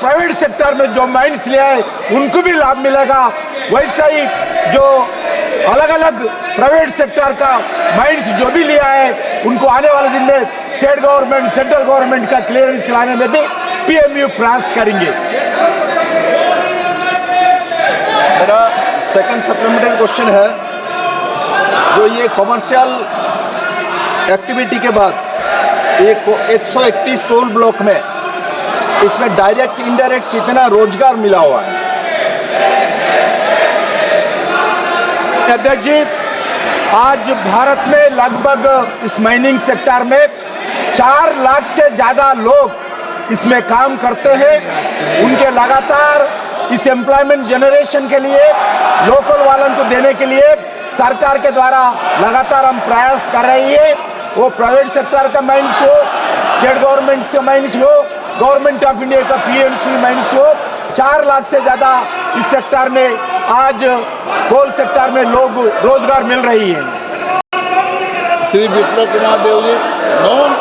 Private sector में जो mines लिया है उनको भी लाभ मिलेगा। वैसा ही जो अलग अलग प्राइवेट सेक्टर का माइंस जो भी लिया है उनको आने वाले दिन में स्टेट गवर्नमेंट सेंट्रल गवर्नमेंट का क्लियरेंस लाने में भी पीएमयू प्रयास करेंगे। मेरा सेकंड सप्लीमेंट्री क्वेश्चन है, जो ये कमर्शियल एक्टिविटी के बाद 131 कोल ब्लॉक में इसमें डायरेक्ट इनडायरेक्ट कितना रोजगार मिला हुआ है? अध्यक्ष जी, आज भारत में लगभग इस माइनिंग सेक्टर में 4 लाख से ज़्यादा लोग इसमें काम करते हैं। उनके लगातार इस एम्प्लॉयमेंट जनरेशन के लिए लोकल वालों को देने के लिए सरकार के द्वारा लगातार हम प्रयास कर रही है। वो प्राइवेट सेक्टर का माइंस हो, स्टेट गवर्नमेंट से माइंस हो, गवर्नमेंट ऑफ इंडिया का पीएमसी माइंस हो, 4 लाख से ज़्यादा इस सेक्टर में आज कोल सेक्टर में लोग रोजगार मिल रही है। श्री विप्लव कुमार देव जी, नॉन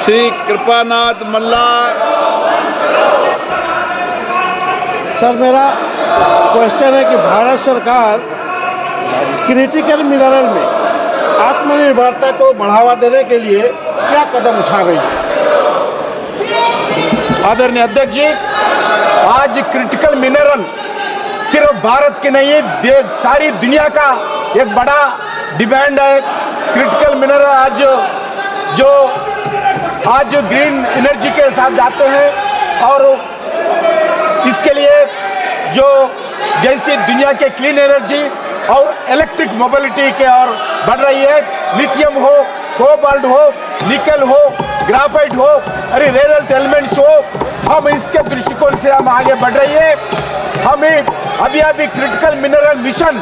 श्री कृपानाथ मल्ला। सर, मेरा क्वेश्चन है कि भारत सरकार क्रिटिकल मिनरल में आत्मनिर्भरता को बढ़ावा देने के लिए क्या कदम उठा रही है? आदरणीय अध्यक्ष जी, आज क्रिटिकल मिनरल सिर्फ भारत के नहीं है, सारी दुनिया का एक बड़ा डिमांड है। क्रिटिकल मिनरल आज ग्रीन एनर्जी के साथ जाते हैं और इसके लिए जो जैसे दुनिया के क्लीन एनर्जी और इलेक्ट्रिक मोबिलिटी के और बढ़ रही है, लिथियम हो, कोबाल्ट हो, निकल हो, ग्राफाइट हो, अरे रेयर अर्थ एलिमेंट्स हो, हम इसके दृष्टिकोण से हम आगे बढ़ रही है। हमें अभी critical mineral mission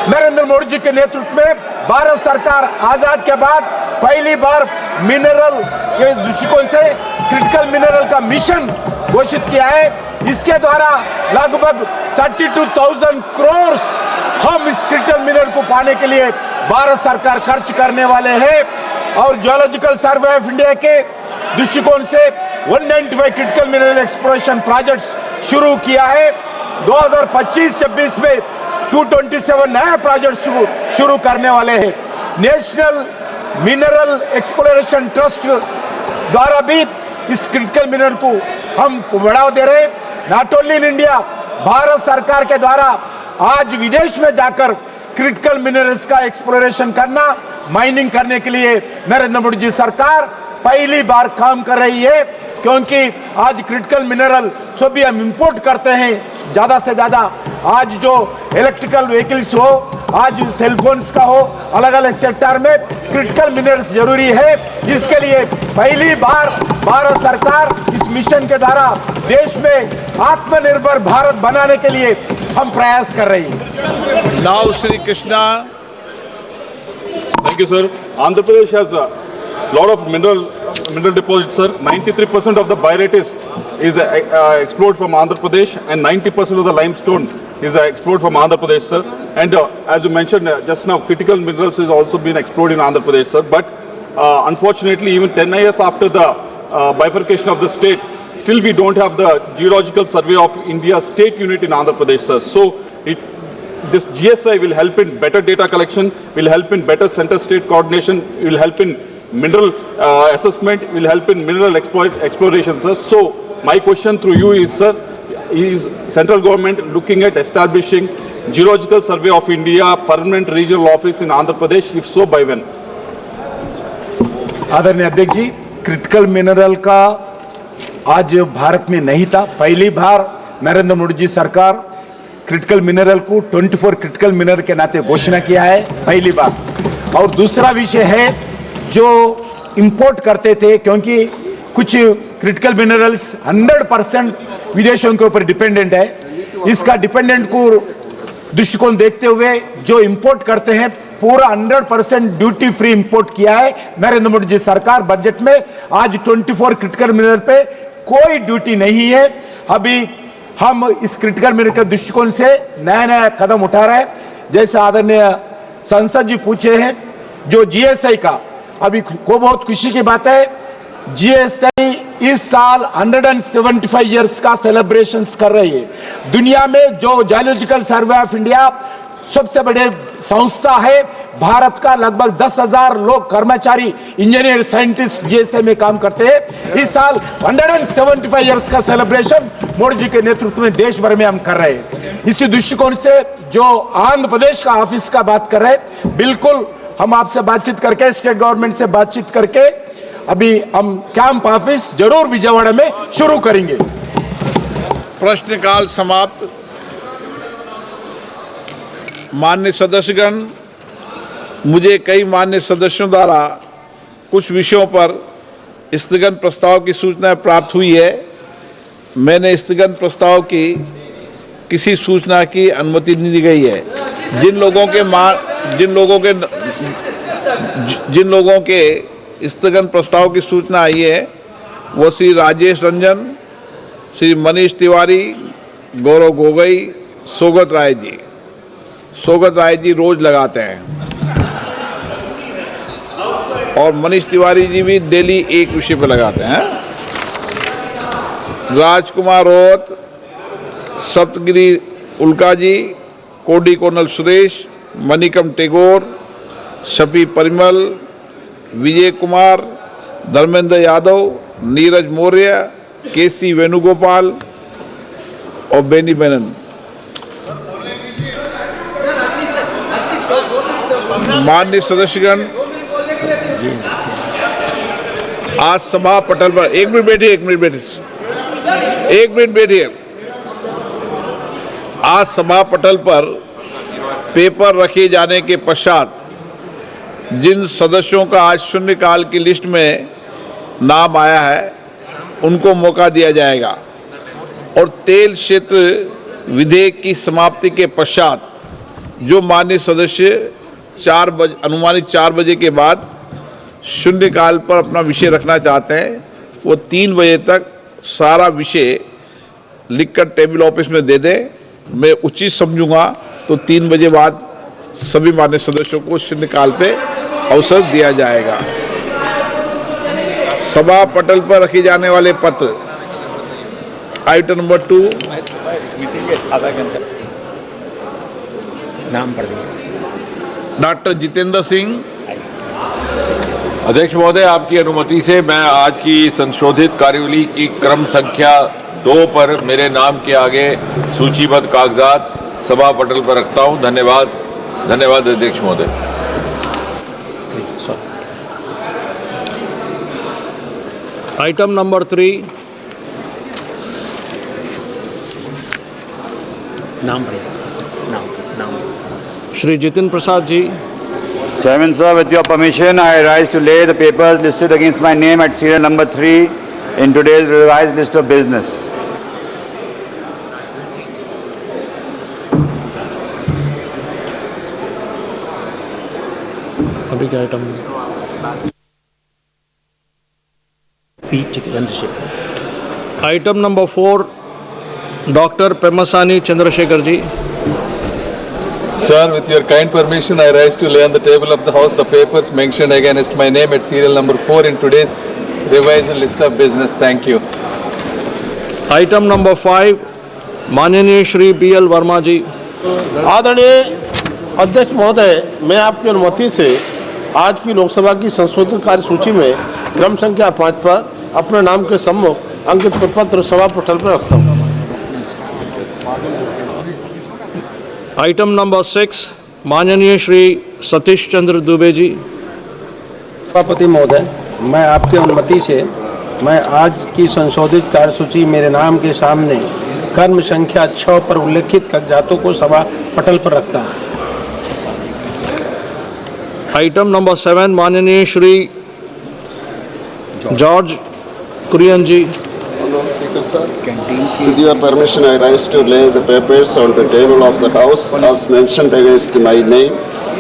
Narendra Modi ji के नेतृत्व में भारत सरकार आजाद के बाद पहली बार मिनरल के दृष्टिकोण से क्रिटिकल मिनरल का मिशन घोषित किया है। इसके द्वारा लगभग 32,000 करोड़ हम इस क्रिटिकल मिनरल को पाने के लिए भारत सरकार खर्च करने वाले हैं। और जियोलॉजिकल सर्वे ऑफ इंडिया के दृष्टिकोण से 195 क्रिटिकल मिनरल एक्सप्लोरेशन प्रोजेक्ट्स शुरू किया है। 2025-26 में 227 नए प्रोजेक्ट शुरू करने वाले हैं। नेशनल मिनरल एक्सप्लोरेशन ट्रस्ट द्वारा भी इस क्रिटिकल मिनरल को हम बढ़ावा दे रहे हैं। Not only in India, Bharat सरकार के द्वारा आज विदेश में जाकर क्रिटिकल मिनरल्स का एक्सप्लोरेशन करना, माइनिंग करने के लिए नरेंद्र मोदी जी सरकार पहली बार काम कर रही है। क्योंकि आज क्रिटिकल मिनरल सभी हम इंपोर्ट करते हैं ज़्यादा से ज़्यादा। आज जो इलेक्ट्रिकल व्हीकल्स हो, आज सेलफोन्स का हो, अलग अलग सेक्टर में क्रिटिकल मिनरल्स जरूरी है। इसके लिए पहली बार भारत सरकार इस मिशन के द्वारा देश में आत्मनिर्भर भारत बनाने के लिए हम प्रयास कर रही है। Now Shri Krishna. Thank you, sir. Andhra Pradesh has a lot of mineral deposits, sir. 93% of the barytes is explored from Andhra Pradesh, and 90% of the limestone is explored from Andhra Pradesh, sir. And as you mentioned just now, critical minerals is also been explored in Andhra Pradesh, sir. But unfortunately, even 10 years after the bifurcation of the state, still we don't have the Geological Survey of India state unit in Andhra Pradesh, sir. So this GSI will help in better data collection, will help in better center-state coordination, will help in mineral assessment, will help in mineral exploration, sir. So my question through you is, sir, is central government looking at establishing Geological Survey of India permanent regional office in Andhra Pradesh? If so, by when? आदरणीय अध्यक्ष जी, critical mineral का आज भारत में नहीं था। पहली बार नरेंद्र मोदी जी सरकार critical mineral को 24 क्रिटिकल मिनरल के नाते घोषणा किया है, पहली बार। और दूसरा विषय है जो इंपोर्ट करते थे, क्योंकि कुछ क्रिटिकल मिनरल्स 100% विदेशों के ऊपर डिपेंडेंट है। इसका डिपेंडेंट को दृष्टिकोण देखते हुए जो इंपोर्ट करते हैं पूरा 100% ड्यूटी फ्री इंपोर्ट किया है नरेंद्र मोदी जी सरकार बजट में। आज 24 क्रिटिकल मिनरल पे कोई ड्यूटी नहीं है। अभी हम इस क्रिटिकल मिनरल के दृष्टिकोण से नया नया कदम उठा रहे हैं। जैसे आदरणीय संसद जी पूछे हैं, जो जीएसआई का अभी को बहुत खुशी की बात है, जीएसआई इस साल 175 इयर्स का सेलिब्रेशंस कर रही है। दुनिया में जो जियोलॉजिकल सर्वे ऑफ इंडिया सबसे बड़े संस्था है, भारत का लगभग 10,000 लोग कर्मचारी इंजीनियर साइंटिस्ट जीएसए में काम करते हैं। इस साल 175 इयर्स का सेलिब्रेशन मोदी जी के नेतृत्व में देश भर में हम कर रहे हैं। इसी दृष्टिकोण से जो आंध्र प्रदेश का ऑफिस का बात कर रहे हैं, बिल्कुल हम आपसे बातचीत करके, स्टेट गवर्नमेंट से बातचीत करके अभी हम कैंप ऑफिस जरूर विजयवाड़ा में शुरू करेंगे। प्रश्नकाल समाप्त। मान्य सदस्यगण, मुझे कई मान्य सदस्यों द्वारा कुछ विषयों पर स्थगन प्रस्ताव की सूचना प्राप्त हुई है। मैंने स्थगन प्रस्ताव की किसी सूचना की अनुमति नहीं दी गई है। जिन लोगों के स्थगन प्रस्ताव की सूचना आई है वो श्री राजेश रंजन, श्री मनीष तिवारी, गौरव गोगोई, सौगत राय जी। सौगत राय जी रोज लगाते हैं और मनीष तिवारी जी भी डेली एक विषय पर लगाते हैं। राजकुमार रोहत, सप्तगिरी उल्का जी, कोडी कोनल सुरेश, मणिकम टेगोर, शफी परिमल, विजय कुमार, धर्मेंद्र यादव, नीरज मौर्य, केसी वेणुगोपाल और बेनी बेनन। माननीय सदस्यगण, आज सभा पटल पर एक मिनट बैठिए। आज सभा पटल पर पेपर रखे जाने के पश्चात जिन सदस्यों का आज शून्यकाल की लिस्ट में नाम आया है उनको मौका दिया जाएगा और तेल क्षेत्र विधेयक की समाप्ति के पश्चात जो माननीय सदस्य अनुमानित 4 बजे के बाद शून्यकाल पर अपना विषय रखना चाहते हैं वो 3 बजे तक सारा विषय लिखकर टेबल ऑफिस में दे दें। मैं उचित समझूंगा तो 3 बजे बाद सभी मान्य सदस्यों को शून्यकाल पे अवसर दिया जाएगा। सभा पटल पर रखे जाने वाले पत्र, आइटम नंबर 2, नाम पढ़ दिए। डॉक्टर जितेंद्र सिंह। अध्यक्ष महोदय, आपकी अनुमति से मैं आज की संशोधित कार्यवली की क्रम संख्या 2 पर मेरे नाम के आगे सूचीबद्ध कागजात सभा पटल पर रखता हूं। धन्यवाद अध्यक्ष महोदय। आइटम नंबर 3, नाम पढ़िए सर। नाम Shri Jitin Prasad ji. Chairman sir, with your permission, I rise to lay the papers listed against my name at serial number 3 in today's revised list of business. अभी क्या item? P Chandrashekhar. Item number 4, doctor Pemmasani Chandrashekhar ji. Sir, with your kind permission, I rise to lay on the table of the House the papers mentioned against my name at serial number 4 in today's revised list of business. Thank you. Item number 5, माननीय Shri BL Verma जी। आदरणीय अध्यक्ष महोदय, मैं आपकी अनुमति से आज की लोकसभा की संशोधित कार्य सूची में क्रम संख्या 5 पर अपने नाम के सम्मुख अंकित प्रपत्र सभा पटल पर रखता हूँ। आइटम नंबर 6, माननीय श्री सतीश चंद्र दुबे जी। सभापति महोदय, मैं आपकी अनुमति से मैं आज की संशोधित कार्यसूची मेरे नाम के सामने क्रम संख्या 6 पर उल्लेखित कागजातों को सभा पटल पर रखता हूँ। आइटम नंबर 7, माननीय Shri George Kurian ji. Speaker sir, with your permission, I rise to lay the papers on the table of the House as mentioned against my name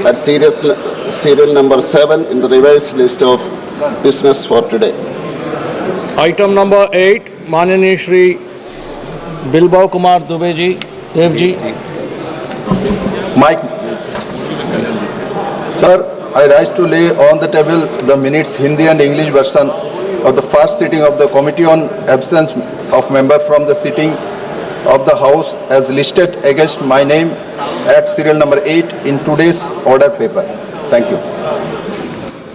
at serial number 7 in the revised list of business for today. Item number 8, माननीय Shri बिलबाव Kumar Dubey ji, Dev ji. Mike. Sir, I rise to lay on the table the minutes Hindi and English version of the first sitting of the Committee on Absence of Member from the sitting of the House as listed against my name at serial number 8 in today's order paper. Thank you.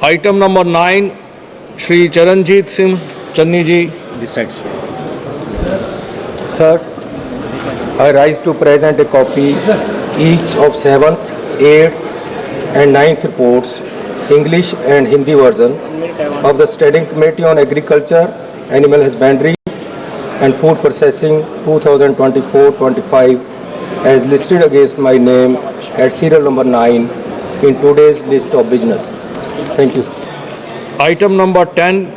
Item number 9, Shri Charanjit Singh Channi ji. This side. Sir, I rise to present a copy each of 7th, 8th and 9th reports, English and Hindi version of the Standing Committee on Agriculture, Animal Husbandry and Food Processing 2024-25 as listed against my name at serial number 9 in today's list of business. Thank you. Item number 10,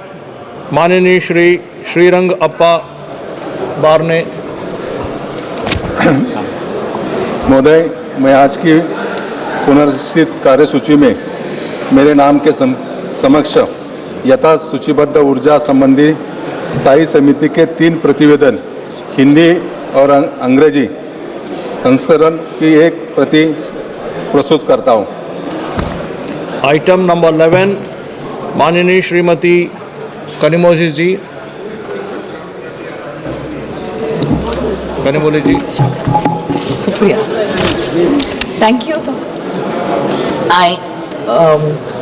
Manini Shri Srirang Appa Barne. महोदय, मैं आज की पुनर्स्थित कार्यसूची में मेरे नाम के समक्ष यथा सूचीबद्ध ऊर्जा संबंधी स्थायी समिति के 3 प्रतिवेदन हिंदी और अंग्रेजी संस्करण की एक प्रति प्रस्तुत करता हूँ. Item number 11, Manini Shrimati Kanimozhi ji. Kanimozhi ji. Supriya. Thank you, sir. I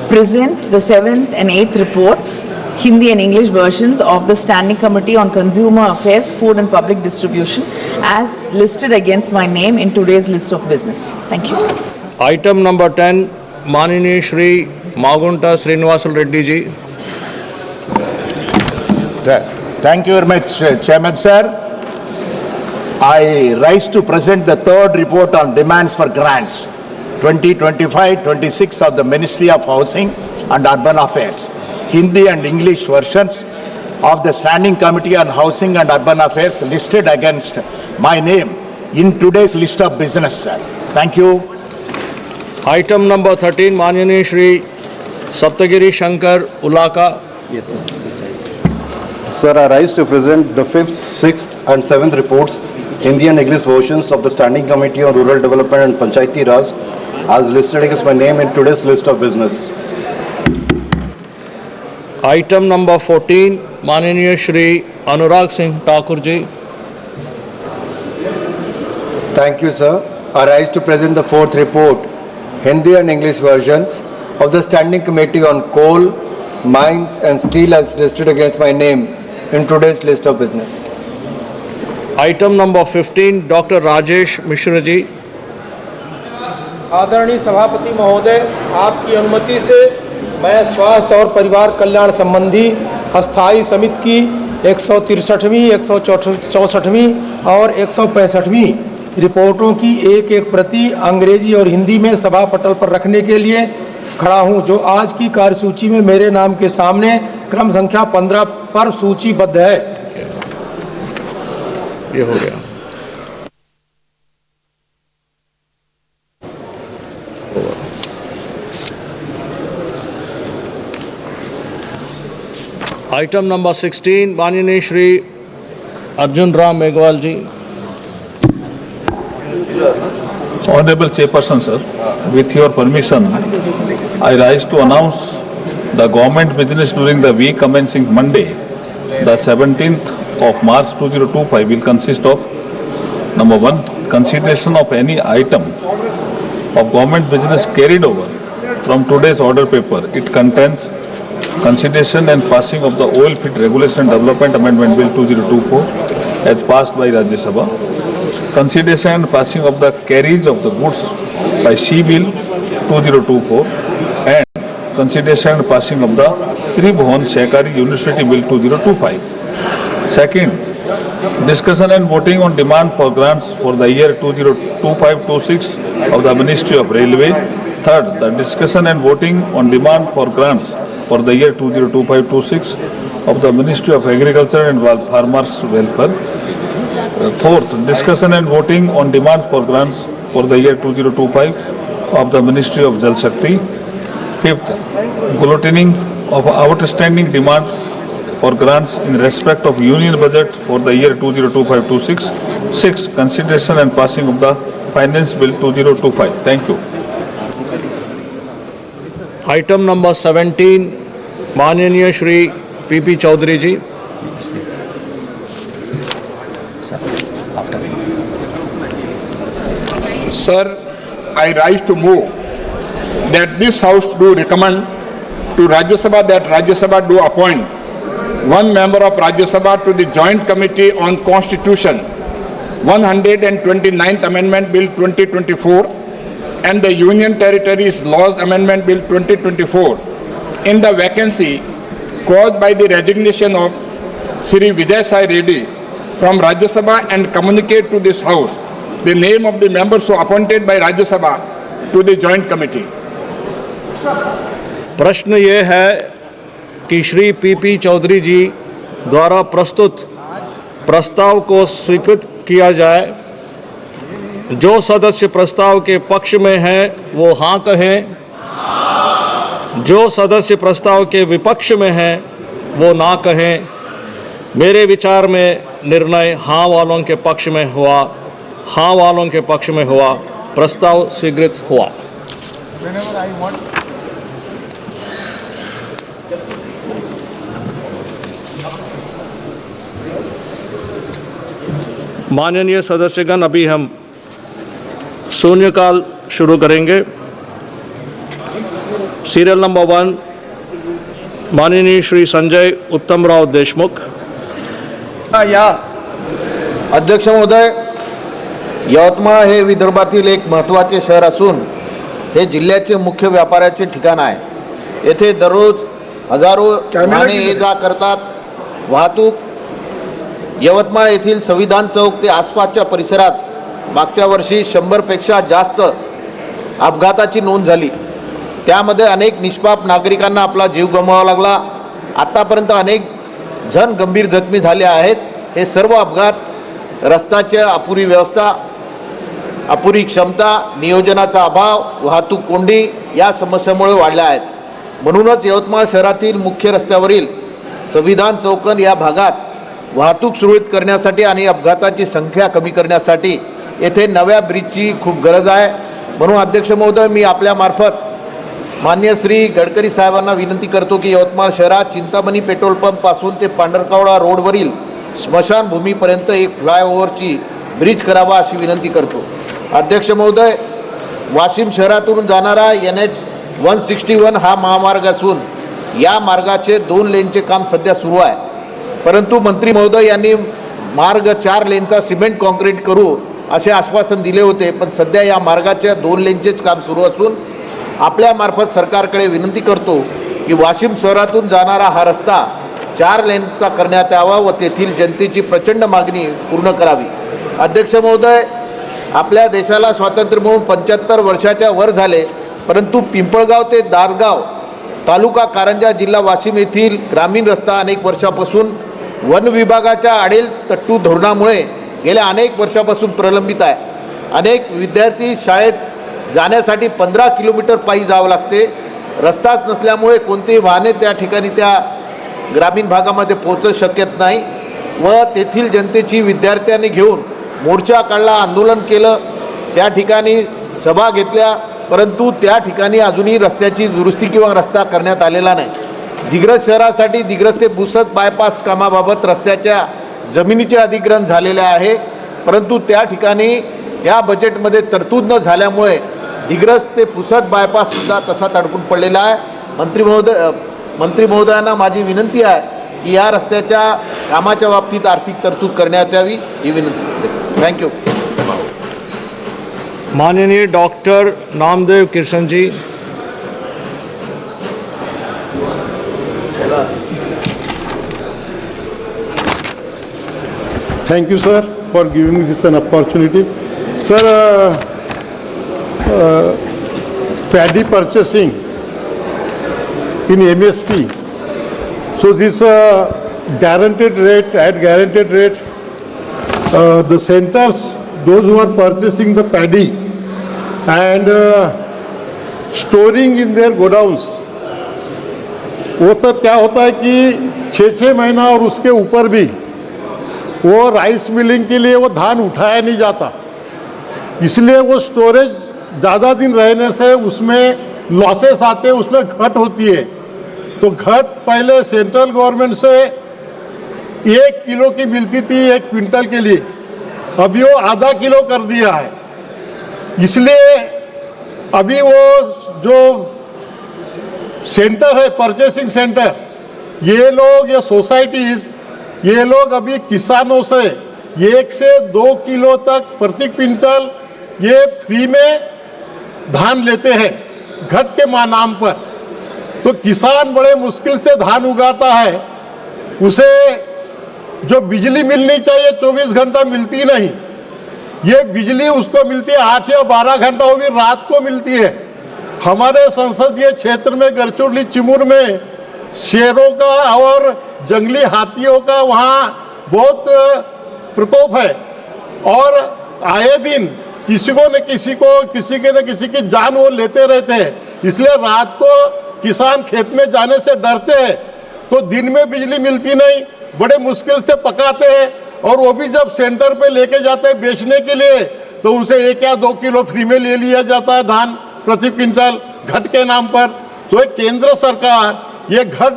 present the 7th and 8th reports, Hindi and English versions of the Standing Committee on Consumer Affairs, Food and Public Distribution as listed against my name in today's list of business. Thank you. Item number 10, Manini Shri Magunta Srinivasal Reddy ji. Thank you very much, Chairman sir. I rise to present the 3rd report on demands for grants 2025-26 of the Ministry of Housing and Urban Affairs, Hindi and English versions of the Standing Committee on Housing and Urban Affairs listed against my name in today's list of business, sir. Thank you. Item number 13, Manini Shri Saptagiri Shankar Ulaka. Yes, sir. This side. Sir, I rise to present the 5th, 6th and 7th reports, Hindi and English versions of the Standing Committee on Rural Development and Panchayati Raj as listed against my name in today's list of business. Item number 14, Manini Shri Anurag Singh Thakur ji. Thank you, sir. I rise to present the 4th report, Hindi and English versions of the Standing Committee on Coal, Mines and Steel as listed against my name in today's list of business. Item number 15, Dr. Rajesh Mishra ji. आदरणीय सभापति महोदय, आपकी अनुमति से मैं स्वास्थ्य और परिवार कल्याण संबंधी अस्थायी समिति की 163वीं, 164वीं और 165वीं रिपोर्टों की एक प्रति अंग्रेजी और हिंदी में सभा पटल पर रखने के लिए खड़ा हूं, जो आज की कार्यसूची में मेरे नाम के सामने क्रम संख्या 15 पर सूचीबद्ध है. ये हो गया. Item number 16, Manini Shri Arjun Ram Meghwal ji. Honorable Chairperson, sir, with your permission, I rise to announce the government business during the week commencing Monday, the 17th of March 2025 will consist of number 1, consideration of any item of government business carried over from today's order paper. It contains consideration and passing of the Oil Field Regulation Development Amendment Bill 2024 as passed by Rajya Sabha, consideration and passing of the carriage of the goods by Sea Bill 2024 and consideration and passing of the Tribhuvan Sehkari University Bill 2025. Second, discussion and voting on demand for grants for the year 2025-26 of the Ministry of Railway. Third, the discussion and voting on demand for grants for the year 2025-26 of the Ministry of Agriculture and Farmers Welfare. Fourth, discussion and voting on demand for grants for the year 2025 of the Ministry of Jal Shakti. Fifth, bulleting of outstanding demand for grants in respect of Union Budget for the year 2025-26. Sixth, consideration and passing of the Finance Bill 2025. Thank you. Item number 17, Mananiya Shri P P Chaudhary ji. Sir, I rise to move that this House do recommend to Rajya Sabha that Rajya Sabha do appoint one member of Rajya Sabha to the Joint Committee on Constitution, 129th Amendment Bill 2024 and the Union Territories Laws Amendment Bill 2024 in the vacancy caused by the resignation of Sri Vijay Sai Reddy from Rajya Sabha and communicate to this House the name of the members so appointed by Rajya Sabha to the Joint Committee. प्रश्न ये है कि Shri PP Chaudhary जी द्वारा प्रस्तुत प्रस्ताव को स्वीकृत किया जाए। जो सदस्य प्रस्ताव के पक्ष में हैं वो हाँ कहें, जो सदस्य प्रस्ताव के विपक्ष में हैं वो ना कहें। मेरे विचार में निर्णय हाँ वालों के पक्ष में हुआ, हाँ वालों के पक्ष में हुआ, प्रस्ताव स्वीकृत हुआ। माननीय सदस्यगण, अभी हम शून्यकाल शुरू करेंगे। सीरियल नंबर 1 माननीय श्री संजय उत्तमराव देशमुख। या अध्यक्ष महोदय, यवतमाळ हे विदर्भातील एक महत्त्वाचे शहर असून हे जिल्ह्याचे मुख्य व्यापाराचे ठिकाण आहे। येथे दररोज हजारो वाहने ये जा करतात। वाहतूक यवतमाळ येथील संविधान चौक ते आसपासच्या परिसरात मागच्या वर्षी 100पेक्षा जास्त अपघाताची नोंद झाली। त्यामध्ये अनेक निष्पाप नागरिकांना आपला जीव गमवावा लागला। आतापर्यंत अनेक जण गंभीर जखमी झाले आहेत। हे सर्व अपघात रस्त्याची अपुरी व्यवस्था, अपुरी क्षमता, नियोजनाचा अभाव, वाहतूक कोंडी या समस्यामुळे वाढल्या आहेत। म्हणूनच यवतमाळ शहरातील मुख्य रस्त्यावरील संविधान चौक या भागात वाहतूक सुरळीत करण्यासाठी आणि अपघाताची संख्या कमी करण्यासाठी येथे नव्या ब्रिजची खूप गरज आहे। म्हणून अध्यक्ष महोदय, मी आपल्यामार्फत माननीय श्री गडकरी साहेबांना विनंती करतो की यवतमाळ शहरात चिंतामणी पेट्रोल पंप पासून ते पांढरकवडा रोडवरील स्मशानभूमीपर्यंत एक फ्लायओव्हरची ब्रिज करावा अशी विनंती करतो। अध्यक्ष महोदय, वाशिम शहरातून जाणारा NH 161 हा महामार्ग असून या मार्गाचे 2 लेनचे काम सध्या सुरू आहे। परंतु मंत्री महोदय यांनी मार्ग 4 लेनचा सिमेंट कॉन्क्रीट करू असे आश्वासन दिले होते, पण सध्या या मार्गाच्या 2 लेनचेच काम सुरू असून आपल्यामार्फत सरकारकडे विनंती करतो की वाशिम शहरातून जाणारा हा रस्ता 4 लेनचा करण्यात यावा व तेथील जनतेची प्रचंड मागणी पूर्ण करावी। अध्यक्ष महोदय, आपल्या देशाला स्वातंत्र्य मिळून 75 वर्षाच्या वर झाले, परंतु पिंपळगाव ते दारगाव तालुका कारंजा जिल्हा वाशिम येथील ग्रामीण रस्ता अनेक वर्षापासून वन विभागाच्या आडेल तट्टू धोरणामुळे गेल्या अनेक वर्षापासून प्रलंबित आहे। अनेक विद्यार्थी शाळेत जाण्यासाठी 15 किलोमीटर पायी जावं लागते। रस्ताच नसल्यामुळे कोणतेही वाहने त्या ठिकाणी त्या ग्रामीण भागामध्ये पोहोचू शकत नाही व तेथील जनतेची विद्यार्थ्यांनी घेऊन मोर्चा काढला, आंदोलन केलं, त्या ठिकाणी सभा घेतल्या, परंतु त्या ठिकाणी अजूनही रस्त्याची दुरुस्ती किंवा रस्ता करण्यात आलेला नाही। दिग्रस शहरासाठी दिग्रस ते पुसद बायपास कामाबाबत रस्त्याच्या जमिनीचे अधिग्रहण झालेले आहे, परंतु त्या ठिकाणी त्या बजेटमध्ये तरतूद न झाल्यामुळे दिग्रस ते पुसद बायपास सुद्धा तसाच अडकून पडलेला आहे। मंत्री महोदयांना माझी विनंती आहे की या रस्त्याच्या कामाच्या बाबतीत आर्थिक तरतूद करण्यात यावी ही विनंती। थँक्यू। माननीय doctor Namdev Kishan ji. Thank you, sir, for giving me this an opportunity. Sir, paddy purchasing in MSP. So this guaranteed rate, at guaranteed rate, the centers, those who are purchasing the paddy and storing in their godowns, वो तो क्या होता है कि 6-6 महीना और उसके ऊपर भी वो राइस मिलिंग के लिए वो धान उठाया नहीं जाता, इसलिए वो स्टोरेज ज़्यादा दिन रहने से उसमें लॉसेस आते हैं, उसमें घट होती है। तो घट पहले सेंट्रल गवर्नमेंट से 1 किलो की मिलती थी 1 क्विंटल के लिए, अभी वो आधा किलो कर दिया है। इसलिए अभी वो जो सेंटर है, परचेसिंग सेंटर, ये लोग, ये सोसाइटीज, ये लोग अभी किसानों से 1 से 2 किलो तक प्रति क्विंटल ये फ्री में धान लेते हैं घट के नाम पर। तो किसान बड़े मुश्किल से धान उगाता है, उसे जो बिजली मिलनी चाहिए 24 घंटा मिलती नहीं, ये बिजली उसको मिलती है 8 या 12 घंटा, वो भी रात को मिलती है। हमारे संसदीय क्षेत्र में गढ़चिरौली चिमूर में शेरों का और जंगली हाथियों का वहाँ बहुत प्रकोप है और आए दिन किसी को न किसी को, किसी के न किसी की जान वो लेते रहते हैं। इसलिए रात को किसान खेत में जाने से डरते हैं, तो दिन में बिजली मिलती नहीं, बड़े मुश्किल से पकाते हैं और वो भी जब सेंटर पे लेके जाते हैं बेचने के लिए तो उनसे 1 या 2 किलो फ्री में ले लिया जाता है धान प्रति क्विंटल घट के नाम पर। तो केंद्र सरकार ये घट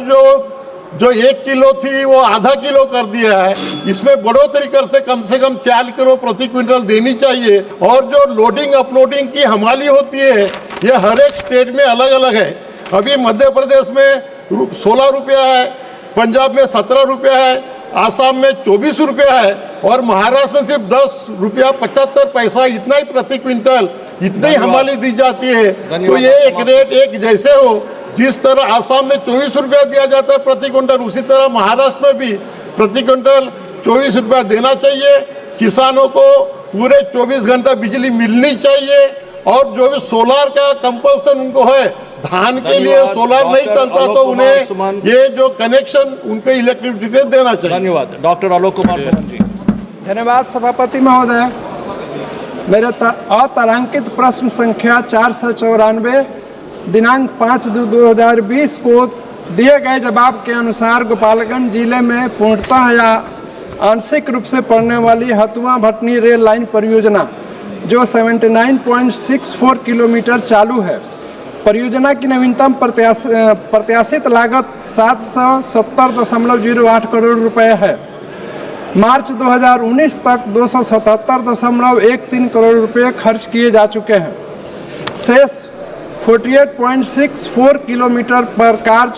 जो 1 किलो थी वो आधा किलो कर दिया है, इसमें बढ़ोतरी कर से कम 4 किलो प्रति क्विंटल देनी चाहिए। और जो लोडिंग अपलोडिंग की हमाली होती है ये हर एक स्टेट में अलग अलग है। अभी मध्य प्रदेश में 16 रुपया है, पंजाब में 17 रुपया है, आसाम में 24 रुपया है और महाराष्ट्र में सिर्फ 10 रुपया 75 पैसा इतना ही प्रति क्विंटल इतनी ही हमाली दी जाती है। तो ये एक रेट एक जैसे हो, जिस तरह आसाम में 24 रुपया दिया जाता है प्रति क्विंटल, उसी तरह महाराष्ट्र में भी प्रति क्विंटल 24 रुपया देना चाहिए। किसानों को पूरे 24 घंटा बिजली मिलनी चाहिए और जो भी सोलार का कंपल्सन उनको है, धान के लिए सोलार नहीं चलता तो उन्हें ये जो कनेक्शन उनके इलेक्ट्रिसिटी देना चाहिए। धन्यवाद। डॉक्टर आलोक कुमार सुमन जी। धन्यवाद सभापति महोदय। मेरे अतारांकित प्रश्न संख्या 494 दिनांक 5/2/2020 को दिए गए जवाब के अनुसार गोपालगंज जिले में पूर्णतः या आंशिक रूप से पड़ने वाली हथुआ भटनी रेल लाइन परियोजना जो 79.64 किलोमीटर चालू है, परियोजना की नवीनतम प्रत्याशित लागत 770.08 करोड़ रुपए है। मार्च 2019 तक 277.13 करोड़ रुपए खर्च किए जा चुके हैं। शेष 48.64 किलोमीटर पर कार्य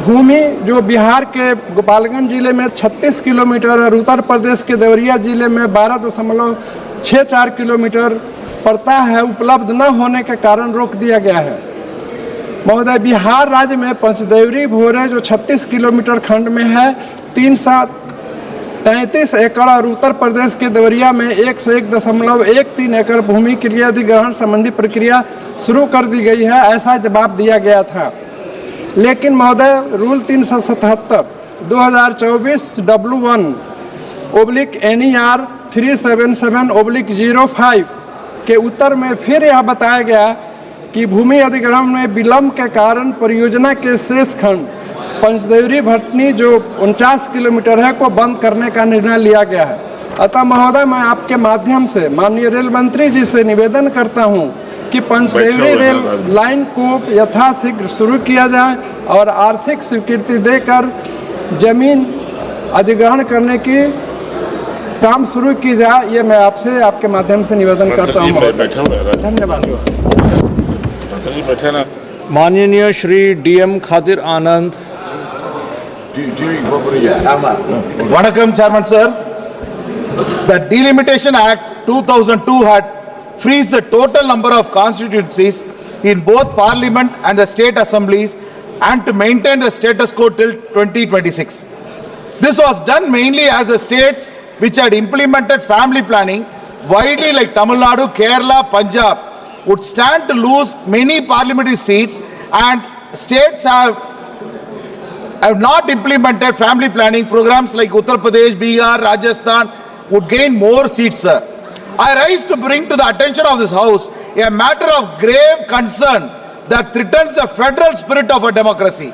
भूमि जो बिहार के गोपालगंज जिले में 36 किलोमीटर और उत्तर प्रदेश के देवरिया जिले में 12.64 किलोमीटर पड़ता है, उपलब्ध न होने के कारण रोक दिया गया है। महोदय, बिहार राज्य में पंचदेवरी भोरे जो 36 किलोमीटर खंड में है 333 एकड़ और उत्तर प्रदेश के देवरिया में 101.13 एकड़ भूमि के लिए अधिग्रहण संबंधी प्रक्रिया शुरू कर दी गई है, ऐसा जवाब दिया गया था। लेकिन महोदय, रूल 377 2024 W1/NER 377/05 के उत्तर में फिर यह बताया गया कि भूमि अधिग्रहण में विलंब के कारण परियोजना के शेष खंड पंचदेवरी भटनी जो 49 किलोमीटर है को बंद करने का निर्णय लिया गया है। अतः महोदय, मैं आपके माध्यम से माननीय रेल मंत्री जी से निवेदन करता हूं कि पंचदेवरी रेल लाइन को यथाशीघ्र शुरू किया जाए और आर्थिक स्वीकृति देकर जमीन अधिग्रहण करने की काम शुरू की जाए। ये मैं आपसे आपके माध्यम से निवेदन करता हूँ। धन्यवाद। माननीय Shri DM Khadir Anand. Vanakkam, Chairman Sir. The Delimitation Act 2002 had frees the total number of constituencies in both Parliament and the state assemblies and to maintain the status quo till 2026. This was done mainly as the states which had implemented family planning widely like Tamil Nadu, Kerala, Punjab would stand to lose many parliamentary seats, and states have not implemented family planning programs like Uttar Pradesh, Bihar, Rajasthan would gain more seats, sir. I rise to bring to the attention of this House a matter of grave concern that threatens the federal spirit of a democracy.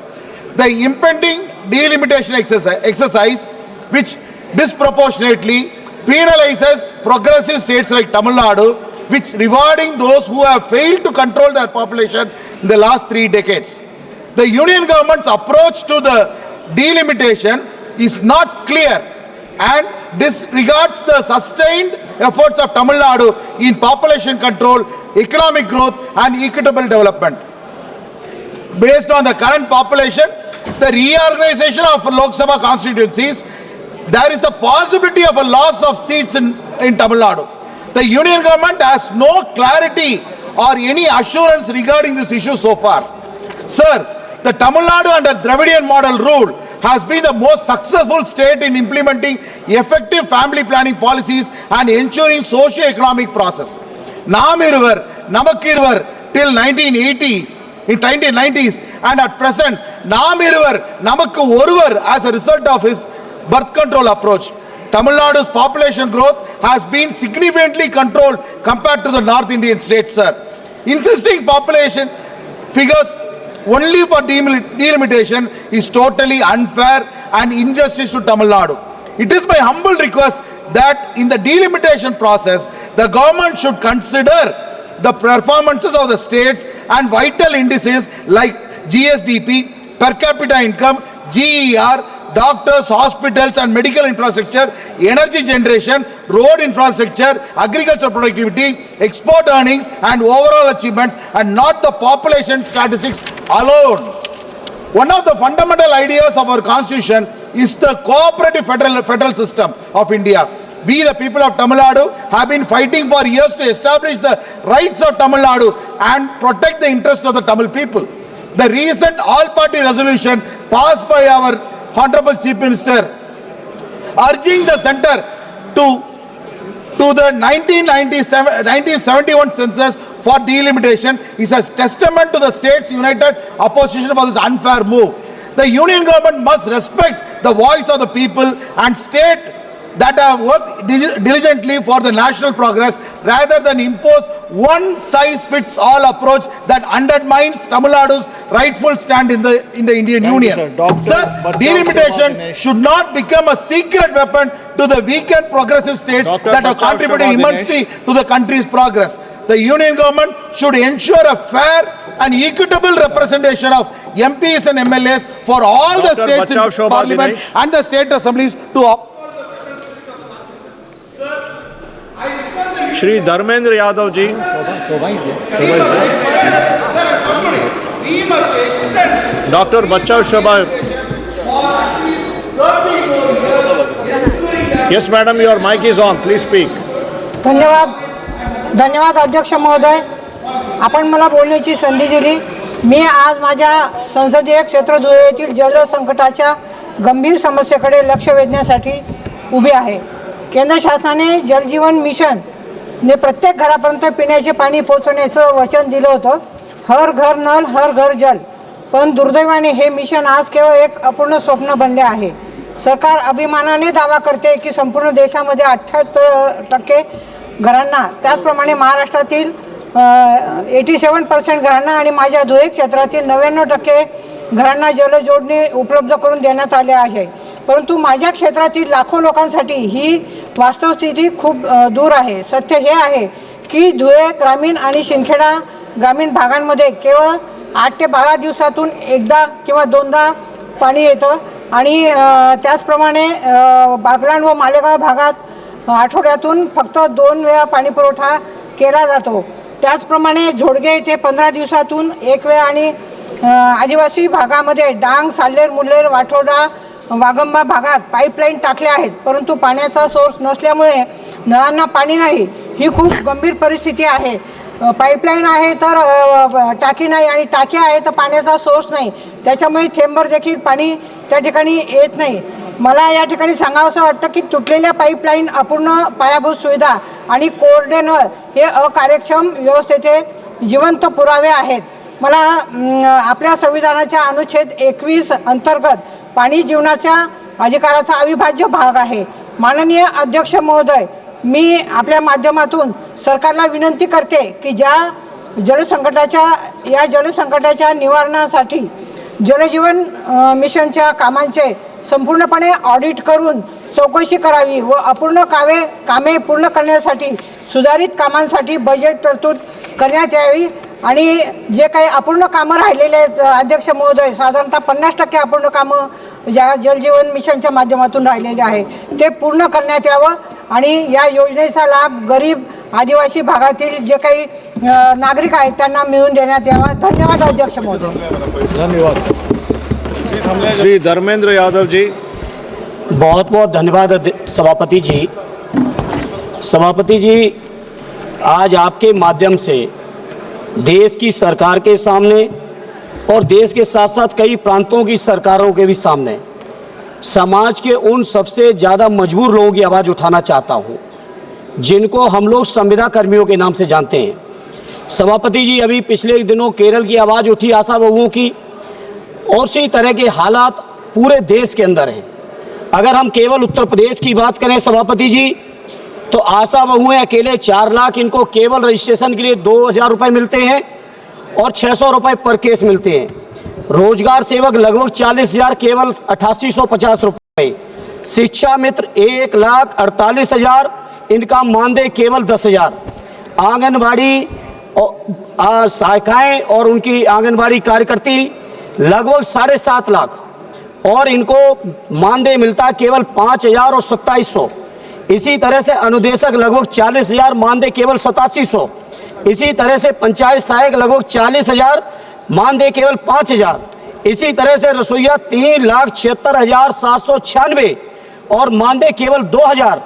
The impending delimitation exercise which disproportionately penalizes progressive states like Tamil Nadu, which rewarding those who have failed to control their population in the last 3 decades. The union government's approach to the delimitation is not clear and disregards the sustained efforts of Tamil Nadu in population control, economic growth and equitable development. Based on the current population, the reorganization of Lok Sabha constituencies, there is a possibility of a loss of seats in Tamil Nadu. The union government has no clarity or any assurance regarding this issue so far. Sir, the Tamil Nadu under Dravidian model rule has been the most successful state in implementing effective family planning policies and ensuring socio-economic process. Namirvar, Namakirvar till 1980s, in 1990s, and at present, Namirvar, Namakku Oruvar as a result of his birth control approach. Tamil Nadu's population growth has been significantly controlled compared to the North Indian states, sir. Insisting population figures only for delimitation is totally unfair and injustice to Tamil Nadu. It is my humble request that in the delimitation process, the government should consider the performances of the states and vital indices like GSDP, per capita income, GER, doctors, hospitals and medical infrastructure, energy generation, road infrastructure, agricultural productivity, export earnings and overall achievements, and not the population statistics alone. One of the fundamental ideas of our constitution is the cooperative federal system of India. We, the people of Tamil Nadu, have been fighting for years to establish the rights of Tamil Nadu and protect the interests of the Tamil people. The recent all-party resolution passed by our Honorable Chief Minister urging the centre to the 1971 census for delimitation is a testament to the state's united opposition for this unfair move. The union government must respect the voice of the people and state that have worked diligently for the national progress rather than impose one-size-fits-all approach that undermines Tamil Nadu's rightful stand in the Indian Union. Sir, delimitation should not become a secret weapon to the weakened progressive states that have contributed immensely to the country's progress. The union government should ensure a fair and equitable representation of MPs and MLAs for all the states in parliament and the state assemblies to Shri Dharmendra Yadav ji, doctor Bachcha Shobha. Yes, madam, your mic is on. Please speak. धन्यवाद अध्यक्ष महोदय, आपण मला बोलण्याची संधी दिली. मी आज माझ्या संसदीय क्षेत्र धुळे येथील जल संकटाच्या गंभीर समस्येकडे लक्ष वेधण्यासाठी उभे आहे. केंद्र शासनाने जल जीवन मिशन ने प्रत्येक घरापर्यंत पिण्याचे पाणी पोहोचवण्याचं वचन दिलं होतं. हर घर नल हर घर जल. पण दुर्दैवाने हे मिशन आज केवळ एक अपूर्ण स्वप्न बनले आहे. सरकार अभिमानाने दावा करते की संपूर्ण देशामध्ये 78% घरांना, त्याचप्रमाणे महाराष्ट्रातील 87% घरांना आणि माझ्या धुळे क्षेत्रातील 99% घरांना जलजोडणी उपलब्ध करून देण्यात आले आहे. परंतु माझ्या क्षेत्रातील लाखो लोकांसाठी ही वास्तव स्थिती खूप दूर आहे. सत्य हे आहे की धुळे ग्रामीण आणि शिंदखेडा ग्रामीण भागांमध्ये केवळ 8 ते 12 दिवसातून एकदा किंवा दोनदा पाणी येतं आणि त्याचप्रमाणे बागलाण व मालेगाव भागात आठवड्यातून फक्त 2 वेळा पाणी पुरवठा केला जातो. त्याचप्रमाणे झोडगे येथे 15 दिवसातून 1 वेळा आणि आदिवासी भागामध्ये डांग, साल्हेर, मुल्हेर, वाठोडा, वागंबा भागात पाईपलाईन टाकल्या आहेत, परंतु पाण्याचा सोर्स नसल्यामुळे नळांना पाणी नाही. ही खूप गंभीर परिस्थिती आहे. पाईपलाईन आहे तर टाकी नाही आणि टाकी आहे तर पाण्याचा सोर्स नाही. त्याच्यामुळे थेंबर देखील पाणी त्या ठिकाणी येत नाही. मला या ठिकाणी सांगावंसं वाटतं की तुटलेल्या पाईपलाईन, अपूर्ण पायाभूत सुविधा आणि कोरडे नळ हे अकार्यक्षम व्यवस्थेचे जिवंत पुरावे आहेत. मला आपल्या संविधानाच्या अनुच्छेद 21 अंतर्गत पाणी जीवनाच्या अधिकाराचा अविभाज्य भाग आहे. माननीय अध्यक्ष महोदय, मी आपल्या माध्यमातून सरकारला विनंती करते की या जलसंकटाच्या निवारणासाठी जलजीवन मिशनच्या कामांचे संपूर्णपणे ऑडिट करून चौकशी करावी व अपूर्ण कामे पूर्ण करण्यासाठी सुधारित कामांसाठी बजेट तरतूद करण्यात यावी आणि जे काही अपूर्ण कामं राहिलेले आहेत अध्यक्ष महोदय, साधारणतः 50% अपूर्ण कामं ज्या जलजीवन मिशनच्या माध्यमातून राहिलेले आहे ते पूर्ण करण्यात यावं आणि या योजनेचा लाभ गरीब आदिवासी भागातील जे काही नागरिक आहेत त्यांना मिळवून देण्यात यावा. धन्यवाद अध्यक्ष महोदय. धन्यवाद. श्री धर्मेंद्र यादव जी. बहुत बहुत धन्यवाद सभापति जी. सभापति जी, आज आपके माध्यम से देश की सरकार के सामने और देश के साथ साथ कई प्रांतों की सरकारों के भी सामने समाज के उन सबसे ज़्यादा मजबूर लोगों की आवाज़ उठाना चाहता हूँ जिनको हम लोग संविदा कर्मियों के नाम से जानते हैं. सभापति जी, अभी पिछले दिनों केरल की आवाज़ उठी आशा बहुओं की और उसी तरह के हालात पूरे देश के अंदर हैं. अगर हम केवल उत्तर प्रदेश की बात करें सभापति जी, तो आशा बहुएं अकेले 4 लाख इनको केवल रजिस्ट्रेशन के लिए 2,000 रुपये मिलते हैं और 600 रुपये पर केस मिलते हैं. रोजगार सेवक लगभग 40,000 केवल 8850 रुपये. शिक्षा मित्र 1,48,000 इनका मानदेय केवल 10,000. आंगनबाड़ी और शाखाएँ और उनकी आंगनबाड़ी कार्यकर्ती लगभग 7.5 लाख और इनको मानदेय मिलता है केवल 5,000 और 2700. इसी तरह से अनुदेशक लगभग 40,000, मानदेय केवल 8700. इसी तरह से पंचायत सहायक लगभग 40,000, मानदेय केवल 5,000. इसी तरह से रसोईया 3,76,796 और मानदेय केवल 2,000.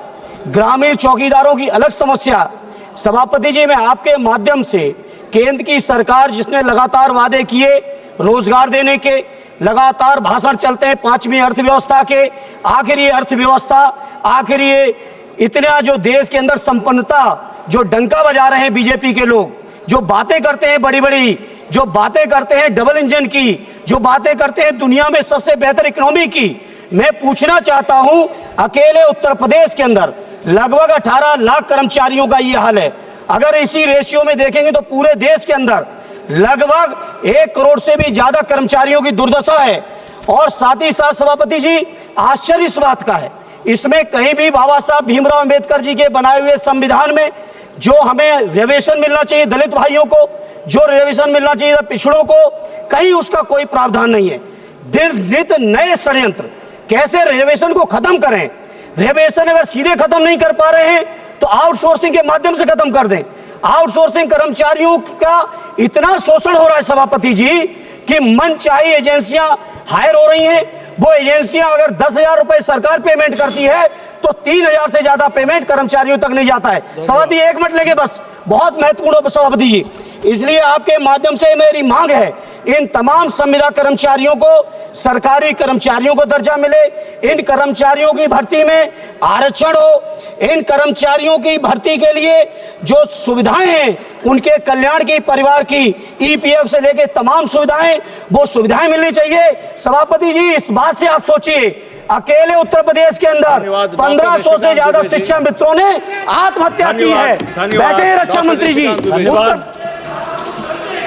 ग्रामीण चौकीदारों की अलग समस्या. सभापति जी, मैं आपके माध्यम से केंद्र की सरकार जिसने लगातार वादे किए रोजगार देने के, लगातार भाषण चलते हैं 5वीं अर्थव्यवस्था के, आखिर ये अर्थव्यवस्था, आखिर ये इतना जो देश के अंदर संपन्नता जो डंका बजा रहे हैं बीजेपी के लोग, जो बातें करते हैं बड़ी बड़ी, जो बातें करते हैं डबल इंजन की, जो बातें करते हैं दुनिया में सबसे बेहतर इकोनॉमी की. मैं पूछना चाहता हूं, अकेले उत्तर प्रदेश के अंदर लगभग 18 लाख कर्मचारियों का ये हाल है. अगर इसी रेशियो में देखेंगे तो पूरे देश के अंदर लगभग 1 करोड़ से भी ज्यादा कर्मचारियों की दुर्दशा है. और साथ ही साथ सभापति जी, आश्चर्य इस बात का है, इसमें कहीं भी बाबा साहब भीमराव अंबेडकर जी के बनाए हुए संविधान में जो हमें रिजर्वेशन मिलना चाहिए दलित भाइयों को, जो रिजर्वेशन मिलना चाहिए पिछड़ों को, कहीं उसका कोई प्रावधान नहीं है. दिन नित नए षड्यंत्र, कैसे रिजर्वेशन को खत्म करें. रिजर्वेशन अगर सीधे खत्म नहीं कर पा रहे हैं तो आउटसोर्सिंग के माध्यम से खत्म कर दें. आउटसोर्सिंग कर्मचारियों का इतना शोषण हो रहा है सभापति जी कि मनचाही एजेंसियां हायर हो रही हैं. वो एजेंसियां अगर 10,000 रुपए सरकार पेमेंट करती है तो 3,000 से ज्यादा पेमेंट कर्मचारियों तक नहीं जाता है. सभापति 1 मिनट लेंगे बस, बहुत महत्वपूर्ण सभापति जी. इसलिए आपके माध्यम से मेरी मांग है, इन तमाम संविदा कर्मचारियों को सरकारी कर्मचारियों को दर्जा मिले, इन कर्मचारियों की भर्ती में आरक्षण हो, इन कर्मचारियों की भर्ती के लिए जो सुविधाएं हैं उनके कल्याण की, परिवार की, ईपीएफ से लेकर तमाम सुविधाएं, वो सुविधाएं मिलनी चाहिए. सभापति जी, इस बात से आप सोचिए, अकेले उत्तर प्रदेश के अंदर 1500 से ज्यादा शिक्षा मित्रों ने आत्महत्या की है. बैठे रक्षा मंत्री जी.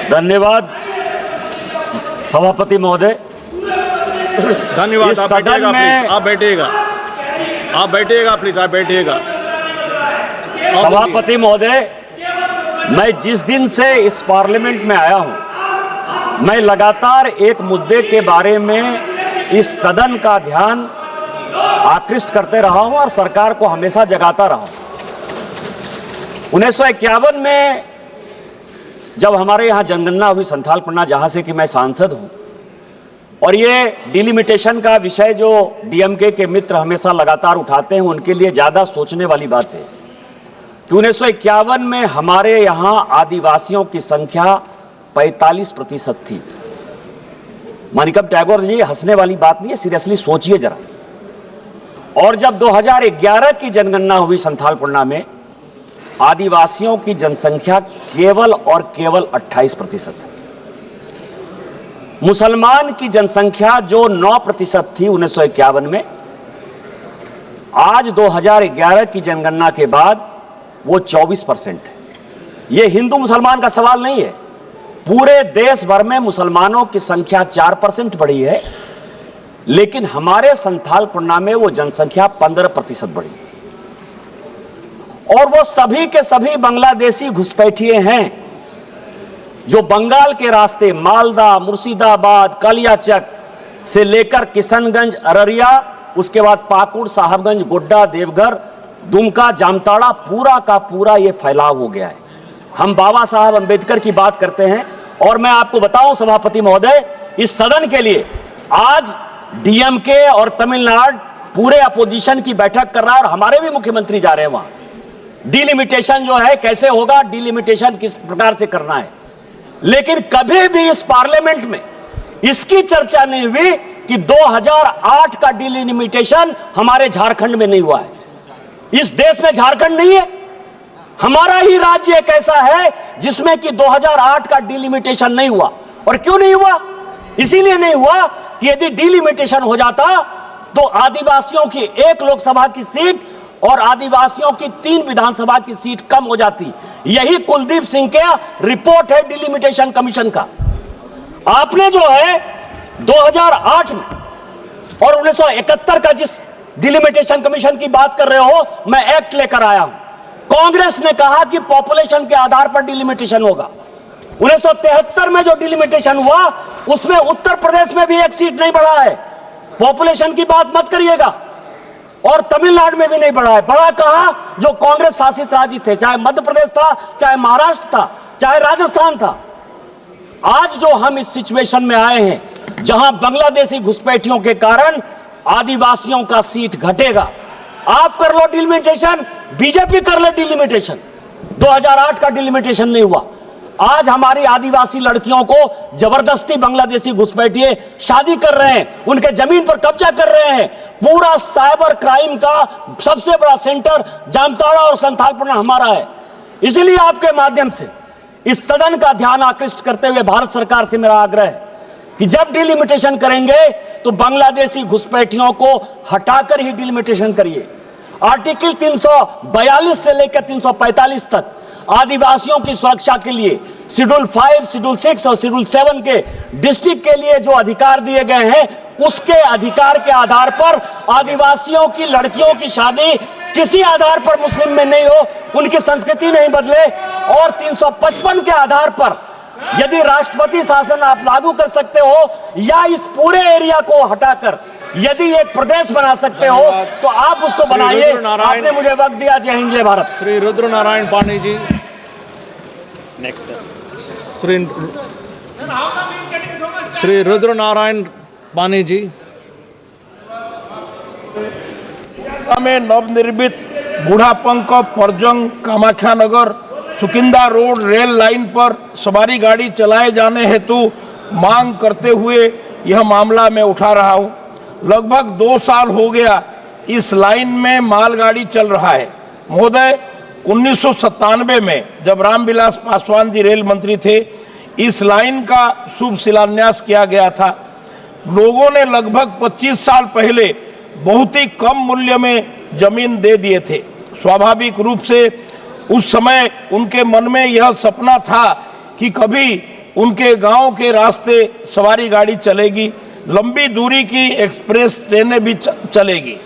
धन्यवाद सभापति महोदय. धन्यवाद. आप बैठिएगा प्लीज, आप बैठिएगा प्लीज, आप बैठिएगा. सभापति महोदय, मैं जिस दिन से इस पार्लियामेंट में आया हूं, मैं लगातार एक मुद्दे के बारे में इस सदन का ध्यान आकृष्ट करते रहा हूं और सरकार को हमेशा जगाता रहा हूं. 1951 में जब हमारे यहाँ जनगणना हुई संथाल परगना, जहां से कि मैं सांसद हूं, और ये डिलिमिटेशन का विषय जो डीएमके के मित्र हमेशा लगातार उठाते हैं, उनके लिए ज्यादा सोचने वाली बात है कि 1951 में हमारे यहाँ आदिवासियों की संख्या 45% थी. मानिकम टैगोर जी, हंसने वाली बात नहीं है, सीरियसली सोचिए जरा. और जब 2011 की जनगणना हुई संथाल परगना में, आदिवासियों की जनसंख्या केवल और केवल 28% है. मुसलमान की जनसंख्या जो 9% थी 1951 में, आज 2011 की जनगणना के बाद वो 24% है. ये हिंदू मुसलमान का सवाल नहीं है, पूरे देश भर में मुसलमानों की संख्या 4% बढ़ी है, लेकिन हमारे संथाल परगना में वो जनसंख्या 15% बढ़ी है. और वो सभी के सभी बांग्लादेशी घुसपैठिए हैं जो बंगाल के रास्ते मालदा, मुर्शिदाबाद, कालियाचक से लेकर किशनगंज, अररिया, उसके बाद पाकुड़, साहबगंज, गोड्डा, देवघर, दुमका, जामताड़ा, पूरा का पूरा ये फैलाव हो गया है। हम बाबा साहब अंबेडकर की बात करते हैं और मैं आपको बताऊं सभापति महोदय, इस सदन के लिए आज डीएमके और तमिलनाडु पूरे अपोजिशन की बैठक कर रहा है और हमारे भी मुख्यमंत्री जा रहे हैं वहां। डिलिमिटेशन जो है कैसे होगा, डिलिमिटेशन किस प्रकार से करना है, लेकिन कभी भी इस पार्लियामेंट में इसकी चर्चा नहीं हुई कि 2008 का डिलिमिटेशन हमारे झारखंड में नहीं हुआ है। इस देश में झारखंड नहीं है, हमारा ही राज्य एक ऐसा है जिसमें कि 2008 का डिलिमिटेशन नहीं हुआ। और क्यों नहीं हुआ? इसीलिए नहीं हुआ कि यदि डिलिमिटेशन हो जाता तो आदिवासियों की 1 लोकसभा की सीट और आदिवासियों की 3 विधानसभा की सीट कम हो जाती। यही कुलदीप सिंह का रिपोर्ट है डिलिमिटेशन कमीशन का। आपने जो है 2008 में और 1971 का जिस डिलिमिटेशन कमीशन की बात कर रहे हो, मैं एक्ट लेकर आया हूं। कांग्रेस ने कहा कि पॉपुलेशन के आधार पर डिलिमिटेशन होगा। 1973 में जो डिलिमिटेशन हुआ उसमें उत्तर प्रदेश में भी 1 सीट नहीं बढ़ा है। पॉपुलेशन की बात मत करिएगा। और तमिलनाडु में भी नहीं बढ़ा है। बढ़ा कहां? जो कांग्रेस शासित राज्य थे, चाहे मध्य प्रदेश था, चाहे महाराष्ट्र था, चाहे राजस्थान था। आज जो हम इस सिचुएशन में आए हैं जहां बांग्लादेशी घुसपैठियों के कारण आदिवासियों का सीट घटेगा, आप कर लो डिलिमिटेशन, बीजेपी कर ले डिलिमिटेशन। 2008 का डिलिमिटेशन नहीं हुआ। आज हमारी आदिवासी लड़कियों को जबरदस्ती बांग्लादेशी घुसपैठिए शादी कर रहे हैं, उनके जमीन पर कब्जा कर रहे हैं। पूरा साइबर क्राइम का सबसे बड़ा सेंटर जामताड़ा और संथालपना हमारा है। इसलिए आपके माध्यम से इस सदन का ध्यान आकृष्ट करते हुए भारत सरकार से मेरा आग्रह है कि जब डिलिमिटेशन करेंगे तो बांग्लादेशी घुसपैठियों को हटाकर ही डिलिमिटेशन करिए। आर्टिकल 342 से लेकर 345 तक आदिवासियों की सुरक्षा के लिए शेड्यूल 5, शेड्यूल 6 और शेड्यूल 7 के डिस्ट्रिक्ट के लिए जो अधिकार दिए गए हैं, उसके अधिकार के आधार पर आदिवासियों की लड़कियों की शादी किसी आधार पर मुस्लिम में नहीं हो, उनकी संस्कृति नहीं बदले। और 355 के आधार पर यदि राष्ट्रपति शासन आप लागू कर सकते हो या इस पूरे एरिया को हटाकर यदि एक प्रदेश बना सकते हो तो आप उसको बनाइए। आपने मुझे वक्त दिया। जय हिंद, जय भारत। श्री रुद्र नारायण पानी जी नेक्स्ट। श्री रुद्र नारायण पानी जी। में नवनिर्मित बूढ़ापंक, परजंग, कामाख्या नगर, सुकिंदा रोड रेल लाइन पर सवारी गाड़ी चलाए जाने हेतु मांग करते हुए यह मामला मैं उठा रहा हूं। लगभग 2 साल हो गया इस लाइन में मालगाड़ी चल रहा है। महोदय, 1997 में जब रामविलास पासवान जी रेल मंत्री थे, इस लाइन का शुभ शिलान्यास किया गया था। लोगों ने लगभग 25 साल पहले बहुत ही कम मूल्य में जमीन दे दिए थे। स्वाभाविक रूप से उस समय उनके मन में यह सपना था कि कभी उनके गांव के रास्ते सवारी गाड़ी चलेगी, लंबी दूरी की एक्सप्रेस ट्रेनें भी चलेगी।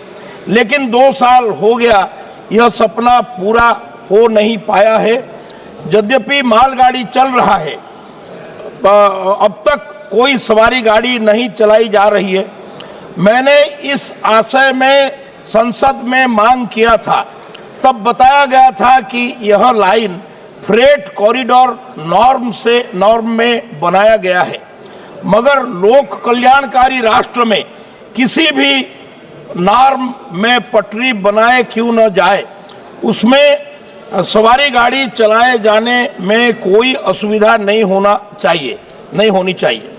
लेकिन 2 साल हो गया, यह सपना पूरा हो नहीं पाया है। यद्यपि मालगाड़ी चल रहा है, अब तक कोई सवारी गाड़ी नहीं चलाई जा रही है। मैंने इस आशय में संसद में मांग किया था, तब बताया गया था कि यह लाइन फ्रेट कॉरिडोर नॉर्म में बनाया गया है। मगर लोक कल्याणकारी राष्ट्र में किसी भी नॉर्म में पटरी बनाए क्यों न जाए, उसमें सवारी गाड़ी चलाए जाने में कोई असुविधा नहीं होनी चाहिए।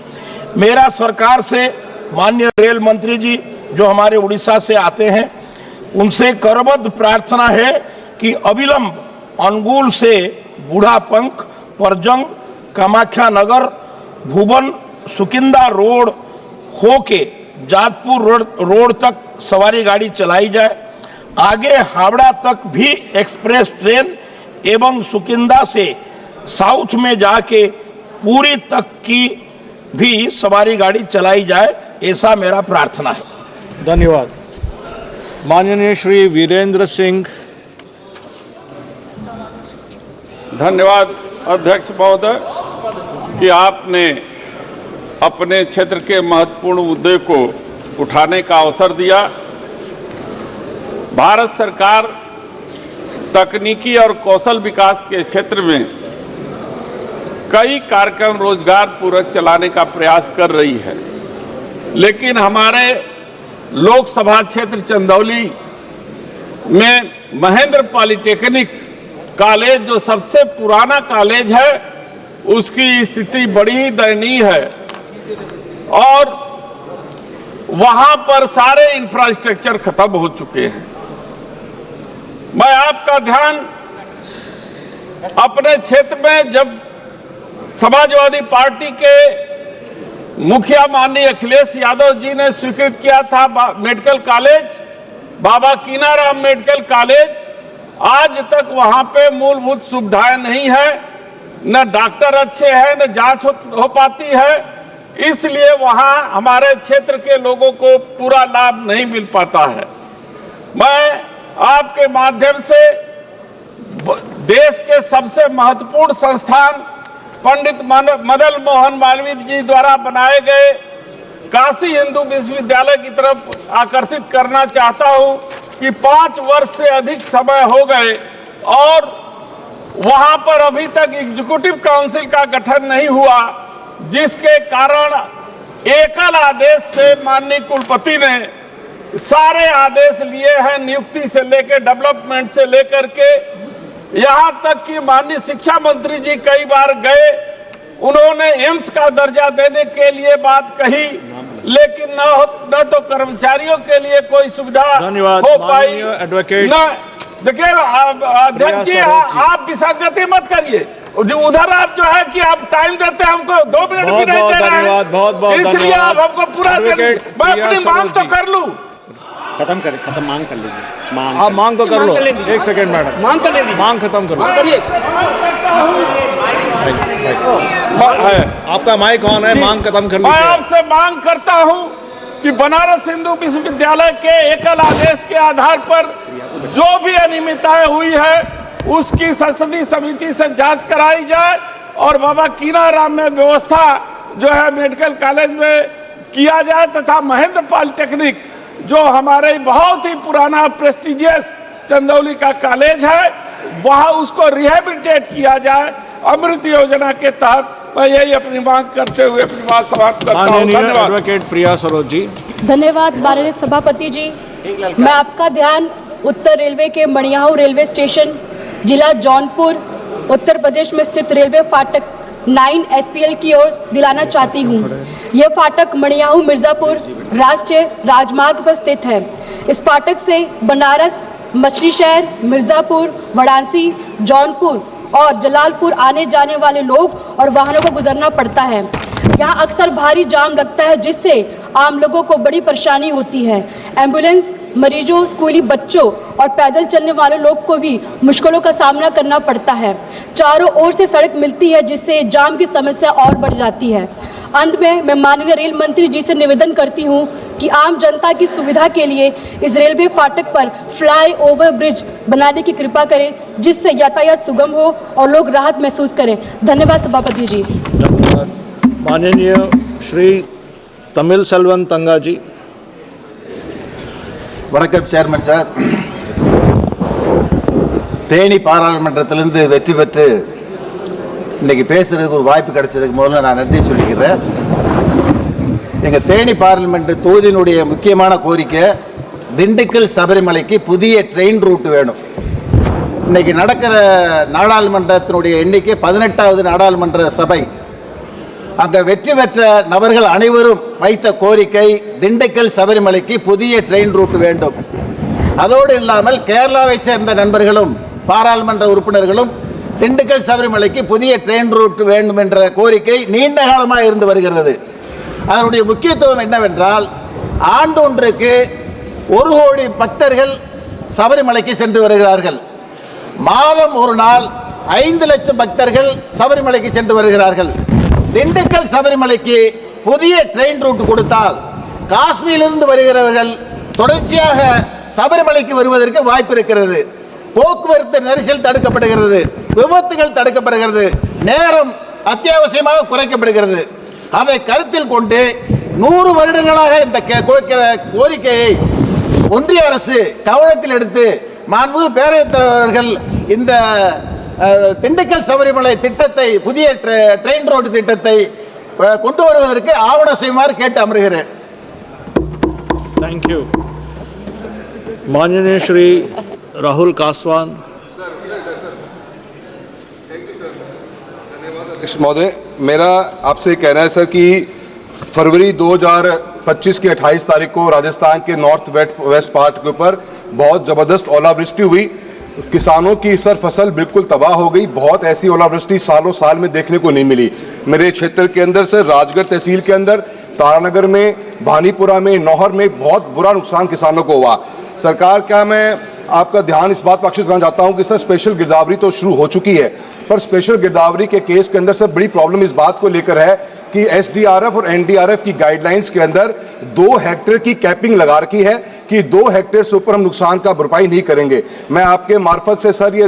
मेरा सरकार से, माननीय रेल मंत्री जी जो हमारे उड़ीसा से आते हैं, उनसे करबद्ध प्रार्थना है कि अविलंब अनुगुल से बूढ़ापंख, परजंग, कामाख्या नगर, भुवन, सुकिंदा रोड होके जाजपुर रोड तक सवारी गाड़ी चलाई जाए। आगे हावड़ा तक भी एक्सप्रेस ट्रेन एवं सुकिंदा से साउथ में जाके पूरी तक की भी सवारी गाड़ी चलाई जाए, ऐसा मेरा प्रार्थना है। धन्यवाद। माननीय श्री वीरेंद्र सिंह। धन्यवाद अध्यक्ष महोदय। कि आपने अपने क्षेत्र के महत्वपूर्ण मुद्दे को उठाने का अवसर दिया। भारत सरकार तकनीकी और कौशल विकास के क्षेत्र में कई कार्यक्रम रोजगार पूरक चलाने का प्रयास कर रही है, लेकिन हमारे लोकसभा क्षेत्र चंदौली में महेंद्र पॉलिटेक्निक कॉलेज, जो सबसे पुराना कॉलेज है, उसकी स्थिति बड़ी दयनीय है और वहां पर सारे इंफ्रास्ट्रक्चर खत्म हो चुके हैं। मैं आपका ध्यान अपने क्षेत्र में, जब समाजवादी पार्टी के मुखिया माननीय अखिलेश यादव जी ने स्वीकृत किया था मेडिकल कॉलेज, बाबा कीनाराम मेडिकल कॉलेज, आज तक वहां पे मूलभूत सुविधाएं नहीं है, न डॉक्टर अच्छे हैं, न जांच हो पाती है, इसलिए वहां हमारे क्षेत्र के लोगों को पूरा लाभ नहीं मिल पाता है। मैं आपके माध्यम से देश के सबसे महत्वपूर्ण संस्थान पंडित मदन मोहन मालवीय जी द्वारा बनाए गए काशी हिंदू विश्वविद्यालय की तरफ आकर्षित करना चाहता हूं कि 5 वर्ष से अधिक समय हो गए और वहां पर अभी तक एग्जीक्यूटिव काउंसिल का गठन नहीं हुआ, जिसके कारण एकल आदेश से माननीय कुलपति ने सारे आदेश लिए हैं, नियुक्ति से लेकर डेवलपमेंट से लेकर के, यहां तक कि माननीय शिक्षा मंत्री जी कई बार गए, उन्होंने एम्स का दर्जा देने के लिए बात कही, लेकिन न तो कर्मचारियों के लिए कोई सुविधा हो पाई, न देखिए अध्यक्ष जी, आप विसंगति मत करिए, उधर आप जो है कि आप टाइम देते हैं हमको 2 मिनट भी नहीं दे रहे हैं, इसलिए आप हमको पूरा मैं अपनी मांग तो कर लूं। खत्म करें, खत्म मांग कर लीजिए, आप मांग तो कर लो। 1 सेकंड मैडम, मांग कर लीजिए, मांग खत्म कर लो। आपका माइक ऑन है, मांग खत्म कर लीजिए। मैं आपसे मांग करता हूं कि बनारस हिंदू विश्वविद्यालय के एकल आदेश के आधार पर जो भी अनियमितताएं हुई है उसकी संसदीय समिति से जांच कराई जाए और बाबा कीनाराम में व्यवस्था जो है मेडिकल कॉलेज में किया जाए, तथा महेंद्र पॉलिटेक्निक जो हमारे बहुत ही पुराना प्रेस्टिजियस चंदौली का कॉलेज है, वहां उसको रिहेबिलिटेट किया जाए अमृत योजना के तहत। मैं यही अपनी मांग करते हुए अपनी बात समाप्त करता हूं। धन्यवाद। एडवोकेट प्रिया सरोज जी। धन्यवाद माननीय सभापति जी। मैं आपका ध्यान उत्तर रेलवे के मणियाहू रेलवे स्टेशन, जिला जौनपुर, उत्तर प्रदेश में स्थित रेलवे फाटक 9 SPL की ओर दिलाना चाहती हूँ। यह फाटक मणियाहू मिर्ज़ापुर राष्ट्रीय राजमार्ग पर स्थित है। इस फाटक से बनारस, मछली शहर, मिर्ज़ापुर, वाराणसी, जौनपुर और जलालपुर आने जाने वाले लोग और वाहनों को गुजरना पड़ता है। यहाँ अक्सर भारी जाम लगता है, जिससे आम लोगों को बड़ी परेशानी होती है। एम्बुलेंस, मरीजों, स्कूली बच्चों और पैदल चलने वाले लोग को भी मुश्किलों का सामना करना पड़ता है। चारों ओर से सड़क मिलती है, जिससे जाम की समस्या और बढ़ जाती है। अंत में मैं माननीय रेल मंत्री जी से निवेदन करती हूं कि आम जनता की सुविधा के लिए इस रेलवे फाटक पर फ्लाई ओवर ब्रिज बनाने की कृपा करें, जिससे यातायात सुगम हो और लोग राहत महसूस करें। धन्यवाद सभापति जी। माननीय श्री तमिल सेल्वन तंगा जी। வணக்கம் சேர்மன் சார். தேனி பாராளுமன்றத்திலிருந்து வெற்றி பெற்று இன்னைக்கு பேசுறதுக்கு ஒரு வாய்ப்பு கிடைச்சதுக்கு முதல்ல நான் நன்றி சொல்லிக்கிறேன். எங்க தேனி பார்லிமெண்ட் தொகுதியினுடைய முக்கியமான கோரிக்கை திண்டுக்கல் சபரிமலைக்கு புதிய ட்ரெயின் ரூட் வேணும். இன்னைக்கு நடக்கிற நாடாளுமன்றத்தினுடைய எண்ணிக்கை 18வது நாடாளுமன்ற சபை. அங்க வெற்றி பெற்ற நபர்கள் அனைவரும் வைத்த கோரிக்கை திண்டுக்கல் சபரிமலைக்கு புதிய ட்ரெயின் ரூட் வேண்டும். அதோடு இல்லாமல் கேரளாவை சேர்ந்த நண்பர்களும் பாராளுமன்ற உறுப்பினர்களும் திண்டுக்கல் சபரிமலைக்கு புதிய ட்ரெயின் ரூட் வேண்டும் என்ற கோரிக்கை நீண்ட காலமாக இருந்து வருகிறது. அதனுடைய முக்கியத்துவம் என்னவென்றால், ஆண்டொன்றுக்கு 1 கோடி பக்தர்கள் சபரிமலைக்கு சென்று வருகிறார்கள். மாதம் ஒரு நாள் 5 லட்சம் பக்தர்கள் சபரிமலைக்கு சென்று வருகிறார்கள். திண்டுக்கல் சபரிமலைக்கு புதிய ட்ரெயின் ரூட் கொடுத்தால் காஷ்மீரிலிருந்து வருகிறவர்கள் தொடர்ச்சியாக சபரிமலைக்கு வருவதற்கு வாய்ப்பு இருக்கிறது. போக்குவரத்து நெரிசல் தடுக்கப்படுகிறது, விபத்துகள் தடுக்கப்படுகிறது, நேரம் அத்தியாவசியமாக குறைக்கப்படுகிறது. அதை கருத்தில் கொண்டு 100 வருடங்களாக இந்த கோரிக்கையை ஒன்றிய அரசு கவனத்தில் எடுத்து மாண்புமிகு பேரவைத் தலைவர்கள் இந்த திண்டுக்கல் சபரிமலை திட்டத்தை, புதிய ட்ரெயின் ரோடு திட்டத்தை கொண்டு வருவதற்கு ஆவணம் செய்யுமாறு கேட்டு அமர்கிறேன். Thank you. माननीय श्री राहुल कासवान. महोदय, मेरा आपसे कहना है सर कि फरवरी 2025 की 28 तारीख को राजस्थान के नॉर्थ वेस्ट पार्ट के ऊपर बहुत ज़बरदस्त ओलावृष्टि हुई. किसानों की सर फसल बिल्कुल तबाह हो गई. बहुत ऐसी ओलावृष्टि सालों साल में देखने को नहीं मिली. मेरे क्षेत्र के अंदर सर राजगढ़ तहसील के अंदर, तारानगर में, भानीपुरा में, नौहर में बहुत बुरा नुकसान किसानों को हुआ. सरकार, क्या मैं आपका ध्यान इस बात पर आकर्षित करना चाहता हूं कि सर स्पेशल गिरदावरी तो शुरू हो चुकी है, पर स्पेशल गिरदावरी के केस के अंदर सर बड़ी प्रॉब्लम इस बात को लेकर है कि एसडीआरएफ और एनडीआरएफ की गाइडलाइंस के अंदर 2 हेक्टेयर की कैपिंग लगा रखी है कि 2 हेक्टेयर से ऊपर हम नुकसान का भरपाई नहीं करेंगे. मैं आपके मार्फत से सर ये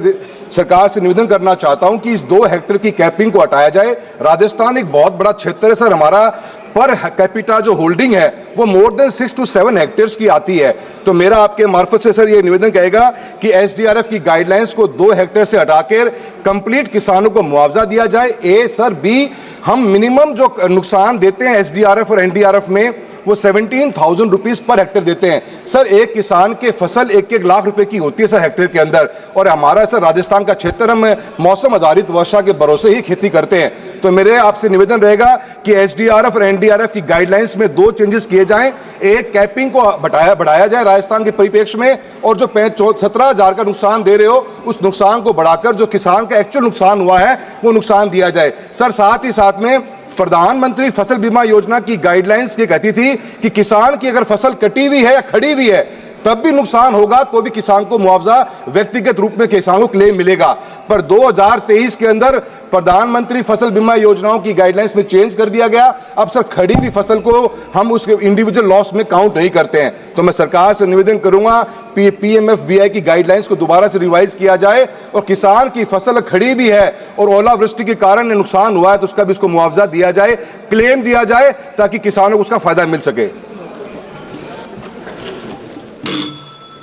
सरकार से निवेदन करना चाहता हूं कि इस 2 हेक्टेयर की कैपिंग को हटाया जाए. राजस्थान एक बहुत बड़ा क्षेत्र है सर. हमारा पर कैपिटा जो होल्डिंग है वो मोर देन 6 to 7 हेक्टेयर्स की आती है. तो मेरा आपके मार्फत से सर ये निवेदन कहेगा कि एसडीआरएफ की गाइडलाइंस को 2 हेक्टेयर से हटाकर कंप्लीट किसानों को मुआवजा दिया जाए. ए सर. बी, हम मिनिमम जो नुकसान देते हैं एसडीआरएफ और एनडीआरएफ में वो 17,000 रुपीज पर हेक्टेयर देते हैं. सर एक किसान के फसल 1-1 लाख रुपए की होती है सर हेक्टेयर के अंदर. और हमारा सर राजस्थान का क्षेत्र हम मौसम आधारित वर्षा के भरोसे ही खेती करते हैं. तो मेरे आपसे निवेदन रहेगा कि एसडीआरएफ और एनडीआरएफ की गाइडलाइंस में 2 चेंजेस किए जाएं. एक, कैपिंग को बढ़ाया जाए राजस्थान के परिप्रेक्ष्य में, और जो 17,000 का नुकसान दे रहे हो उस नुकसान को बढ़ाकर जो किसान का एक्चुअल नुकसान हुआ है वो नुकसान दिया जाए. सर साथ ही साथ में प्रधानमंत्री फसल बीमा योजना की गाइडलाइंस ये कहती थी कि किसान की अगर फसल कटी हुई है या खड़ी हुई है तब भी नुकसान होगा तो भी किसान को मुआवजा व्यक्तिगत रूप में किसान को क्लेम मिलेगा. पर 2023 के अंदर प्रधानमंत्री फसल बीमा योजनाओं की गाइडलाइंस में चेंज कर दिया गया. अब सर खड़ी हुई फसल को हम उसके इंडिविजुअल लॉस में काउंट नहीं करते हैं. तो मैं सरकार से निवेदन करूंगा पीएमएफबीआई की गाइडलाइंस को दोबारा से रिवाइज किया जाए और किसान की फसल खड़ी भी है और ओलावृष्टि के कारण नुकसान हुआ है तो उसका भी उसको मुआवजा दिया जाए, क्लेम दिया जाए, ताकि किसानों को उसका फायदा मिल सके.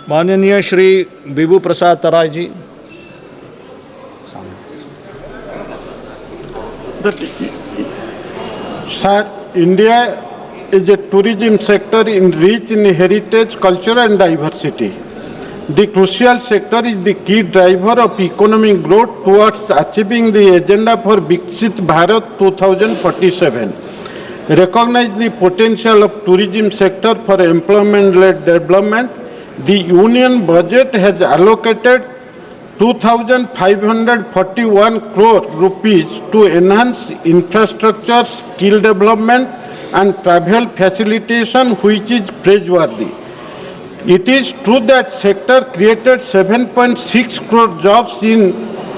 माननीय श्री विभू प्रसाद तराई जी. Sir, India is a tourism sector rich in heritage, culture and diversity. The crucial sector is the key driver of economic growth towards achieving the agenda for Viksit Bharat 2047. Recognize the potential of tourism sector for employment-led development. The union budget has allocated 2,541 crore rupees to enhance infrastructure, skill development and travel facilitation, which is praiseworthy. It is true that sector created 7.6 crore jobs in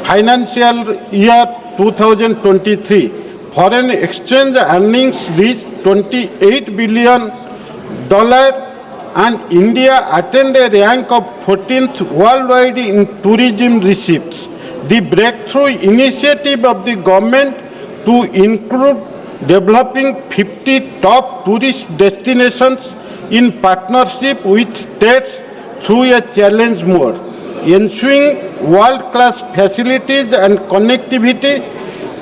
financial year 2023. Foreign exchange earnings reached $28 billion and India attained a rank of 14th worldwide in tourism receipts. The breakthrough initiative of the government to include developing 50 top tourist destinations in partnership with states through a challenge mode, ensuring world-class facilities and connectivity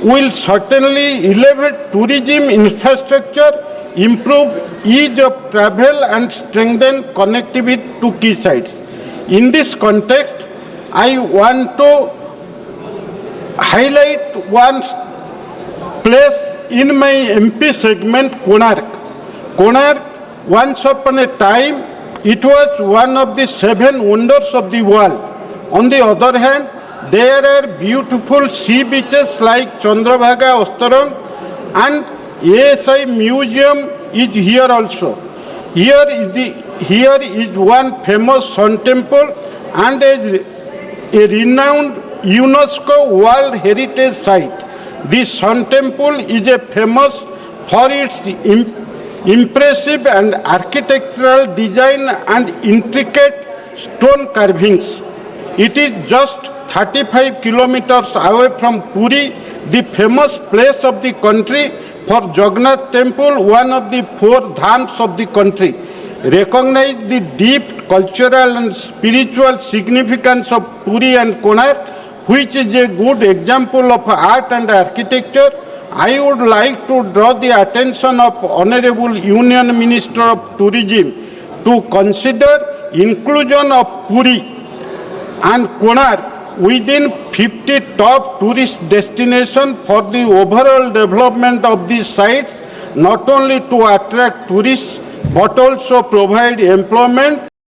will certainly elevate tourism infrastructure, improve ease of travel and strengthen connectivity to key sites. In this context, I want to highlight one place in my MP segment, Konark. Konark, once upon a time, it was one of the 7 wonders of the world. On the other hand, there are beautiful sea beaches like Chandrabhaga, Ostarong, and ASI Museum is here also. Here is one famous sun temple and a renowned UNESCO World Heritage Site. This sun temple is famous for its impressive and architectural design and intricate stone carvings. It is just 35 kilometers away from Puri, the famous place of the country for Jagannath temple, one of the 4 dhams of the country. Recognize the deep cultural and spiritual significance of Puri and Konark, which is a good example of art and architecture. I would like to draw the attention of Honorable Union Minister of Tourism to consider inclusion of Puri and Konark within 50 top tourist destinations for the overall development of these sites, not only to attract tourists but also provide employment